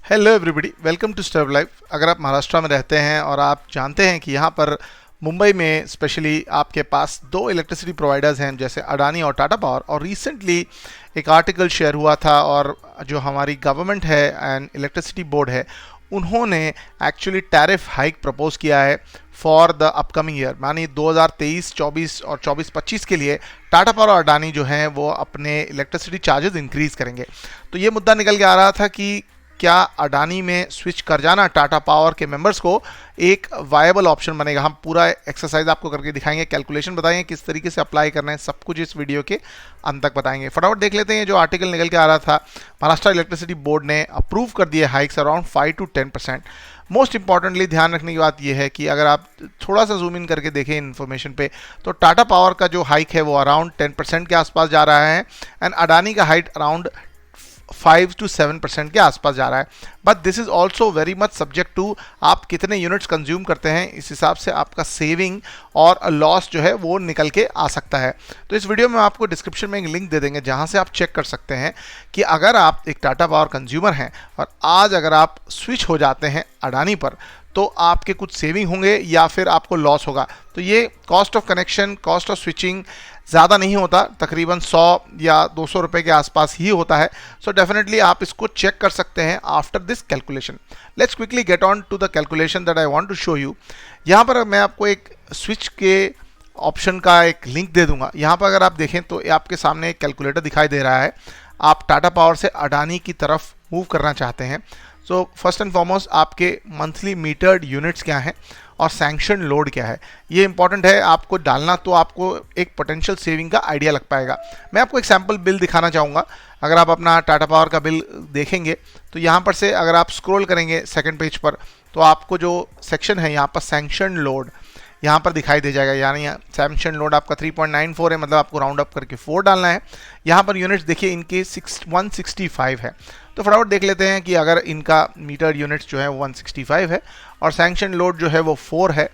Hello everybody, welcome to stub life. अगर आप महाराष्ट्र में रहते हैं और आप जानते हैं कि यहाँ पर मुंबई में स्पेशली आपके पास दो इलेक्ट्रिसिटी प्रोवाइडर्स हैं जैसे अडानी और टाटा पावर, और रिसेंटली एक आर्टिकल शेयर हुआ था और जो हमारी गवर्नमेंट है एंड इलेक्ट्रिसिटी बोर्ड है उन्होंने एक्चुअली टैरिफ हाइक प्रपोज किया है फॉर द अपकमिंग ईयर, मानी 2023-24 और 24-25 के लिए टाटा पावर और अडानी जो हैं वो अपने इलेक्ट्रिसिटी चार्जेस इंक्रीज़ करेंगे। तो ये मुद्दा निकल के आ रहा था कि क्या अडानी में स्विच कर जाना टाटा पावर के मेंबर्स को एक वायबल ऑप्शन बनेगा। हम पूरा एक्सरसाइज आपको करके दिखाएंगे, कैलकुलेशन बताएंगे किस तरीके से अप्लाई करना है, सब कुछ इस वीडियो के अंत तक बताएंगे। फटाफट देख लेते हैं जो आर्टिकल निकल के आ रहा था। महाराष्ट्र इलेक्ट्रिसिटी बोर्ड ने अप्रूव कर दिए hikes around 5 to 10%। Most importantly ध्यान रखने की बात यह है कि अगर आप थोड़ा सा जूम इन करके देखें इन्फॉर्मेशन पे तो टाटा पावर का जो हाइक है वो अराउंड 10% के आसपास जा रहा है एंड अडानी का हाइक अराउंड 5 to 7% के आसपास जा रहा है। But this is also very much subject to आप कितने यूनिट्स कंज्यूम करते हैं, इस हिसाब से आपका सेविंग और लॉस जो है वो निकल के आ सकता है। तो इस वीडियो में आपको डिस्क्रिप्शन में एक लिंक दे देंगे जहां से आप चेक कर सकते हैं कि अगर आप एक टाटा पावर कंज्यूमर हैं और आज अगर आप स्विच हो जाते हैं अडानी पर तो आपके कुछ सेविंग होंगे या फिर आपको लॉस होगा। तो ये cost of connection, cost of switching ज़्यादा नहीं होता, तकरीबन 100 या 200 रुपये के आसपास ही होता है। सो डेफिनेटली आप इसको चेक कर सकते हैं after this calculation. Let's quickly get on to the calculation that I want to show you. यहाँ पर मैं आपको एक स्विच के ऑप्शन का एक लिंक दे दूंगा। यहाँ पर अगर आप देखें तो आपके सामने एक कैलकुलेटर दिखाई दे रहा है। आप टाटा पावर से अडानी की तरफ मूव करना चाहते हैं। सो फर्स्ट एंड फॉरमोस्ट आपके मंथली मीटर्ड यूनिट्स क्या हैं और सैंक्शन लोड क्या है, ये इंपॉर्टेंट है आपको डालना, तो आपको एक पोटेंशियल सेविंग का आइडिया लग पाएगा। मैं आपको एक सैम्पल बिल दिखाना चाहूँगा। अगर आप अपना टाटा पावर का बिल देखेंगे तो यहाँ पर से अगर आप स्क्रॉल करेंगे सेकंड पेज पर तो आपको जो सेक्शन है यहाँ पर सैंक्शन लोड यहाँ पर दिखाई दे जाएगा। यानी सैंक्शन लोड आपका 3.94 है, मतलब आपको राउंड अप करके 4 डालना है। यहाँ पर यूनिट्स देखिए इनके 165 है। तो फटाफट देख लेते हैं कि अगर इनका मीटर यूनिट्स जो है वो 165 है और सैंक्शन लोड जो है वो 4 है,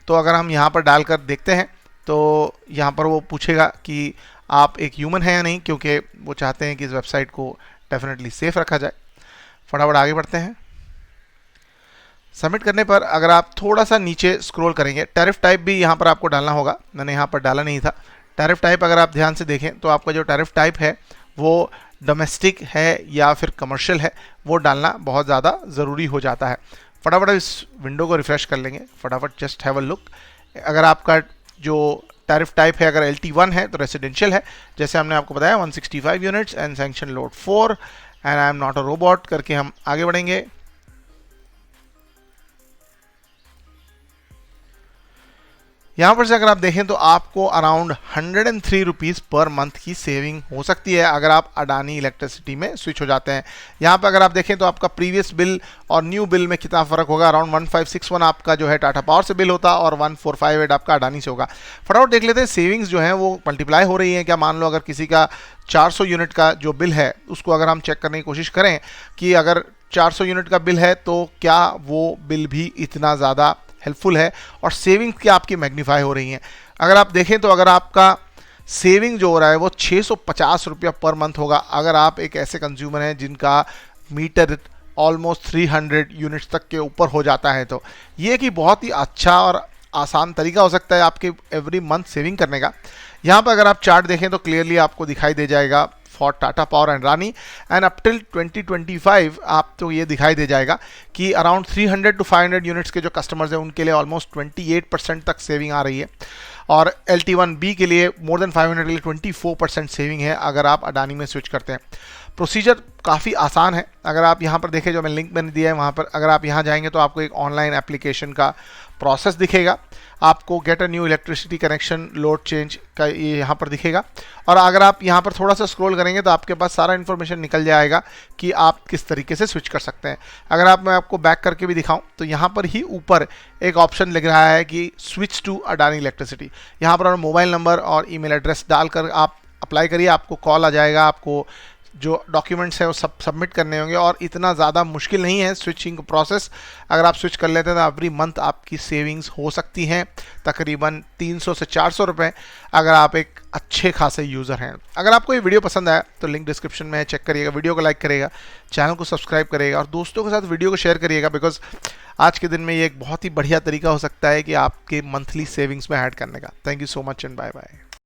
तो अगर हम यहाँ पर डालकर देखते हैं तो यहाँ पर वो पूछेगा कि आप एक ह्यूमन हैं या नहीं, क्योंकि वो चाहते हैं कि इस वेबसाइट को डेफिनेटली सेफ रखा जाए। फटाफट आगे बढ़ते हैं। सबमिट करने पर अगर आप थोड़ा सा नीचे स्क्रॉल करेंगे, टैरिफ टाइप भी यहाँ पर आपको डालना होगा। मैंने यहाँ पर डाला नहीं था टैरिफ टाइप। अगर आप ध्यान से देखें तो आपका जो टैरिफ टाइप है वो डोमेस्टिक है या फिर कमर्शियल है, वो डालना बहुत ज़्यादा ज़रूरी हो जाता है। फटाफट इस विंडो को रिफ्रेश कर लेंगे। फटाफट जस्ट हैव अ लुक। अगर आपका जो टैरिफ टाइप है अगर LT1 है तो रेसिडेंशियल है, जैसे हमने आपको बताया 165 units and sanction load 4 and I am not a robot करके हम आगे बढ़ेंगे। यहाँ पर से अगर आप देखें तो आपको अराउंड 103 रुपीज़ पर मंथ की सेविंग हो सकती है अगर आप अडानी इलेक्ट्रिसिटी में स्विच हो जाते हैं। यहाँ पर अगर आप देखें तो आपका प्रीवियस बिल और न्यू बिल में कितना फ़र्क होगा। अराउंड 1561 आपका जो है टाटा पावर से बिल होता और 1458 आपका अडानी से होगा। फटाफट देख लेते हैं सेविंग्स जो है वो मल्टीप्लाई हो रही है क्या। मान लो अगर किसी का 400 यूनिट का जो बिल है उसको अगर हम चेक करने की कोशिश करें कि अगर 400 यूनिट का बिल है तो क्या वो बिल भी इतना ज़्यादा हेल्पफुल है और सेविंग की आपकी मैग्नीफाई हो रही हैं। अगर आप देखें तो अगर आपका सेविंग जो हो रहा है वो 650 रुपया पर मंथ होगा अगर आप एक ऐसे कंज्यूमर हैं जिनका मीटर ऑलमोस्ट 300 यूनिट्स तक के ऊपर हो जाता है, तो ये कि बहुत ही अच्छा और आसान तरीका हो सकता है आपके एवरी मंथ सेविंग करने का। यहाँ पर अगर आप चार्ट देखें तो क्लियरली आपको दिखाई दे जाएगा for Tata power and Adani and up till 2025 आप तो ये दिखाई दे जाएगा कि अराउंड 300 to 500 यूनिट्स के जो कस्टमर्स हैं उनके लिए ऑलमोस्ट 28% तक सेविंग आ रही है और LT1B के लिए मोर देन 500 के लिए 24% सेविंग है अगर आप अडानी में स्विच करते हैं। प्रोसीजर काफ़ी आसान है। अगर आप यहाँ पर देखें जो मैं लिंक मैंने दिया है वहाँ पर अगर आप यहाँ जाएंगे तो आपको एक ऑनलाइन एप्लीकेशन का प्रोसेस दिखेगा। आपको get a new electricity connection load change का ये यहाँ पर दिखेगा और अगर आप यहाँ पर थोड़ा सा स्क्रॉल करेंगे तो आपके पास सारा इन्फॉर्मेशन निकल जाएगा कि आप किस तरीके से स्विच कर सकते हैं। अगर मैं आपको बैक करके भी दिखाऊं तो यहाँ पर ही ऊपर एक ऑप्शन लिख रहा है कि स्विच टू अडानी इलेक्ट्रिसिटी। यहाँ पर मोबाइल नंबर और ईमेल एड्रेस डालकर आप अप्लाई करिए, आपको कॉल आ जाएगा, आपको जो डॉक्यूमेंट्स है वो सब सबमिट करने होंगे, और इतना ज़्यादा मुश्किल नहीं है स्विचिंग प्रोसेस। अगर आप स्विच कर लेते हैं तो एवरी मंथ आपकी सेविंग्स हो सकती हैं तकरीबन 300 से 400 रुपये, अगर आप एक अच्छे खासे यूज़र हैं। अगर आपको ये वीडियो पसंद आया तो लिंक डिस्क्रिप्शन में है, चेक करिएगा, वीडियो को लाइक करिएगा, चैनल को सब्सक्राइब करिएगा और दोस्तों के साथ वीडियो को शेयर करिएगा, बिकॉज आज के दिन में ये एक बहुत ही बढ़िया तरीका हो सकता है कि आपके मंथली सेविंग्स में ऐड करने का। Thank you so much and bye bye.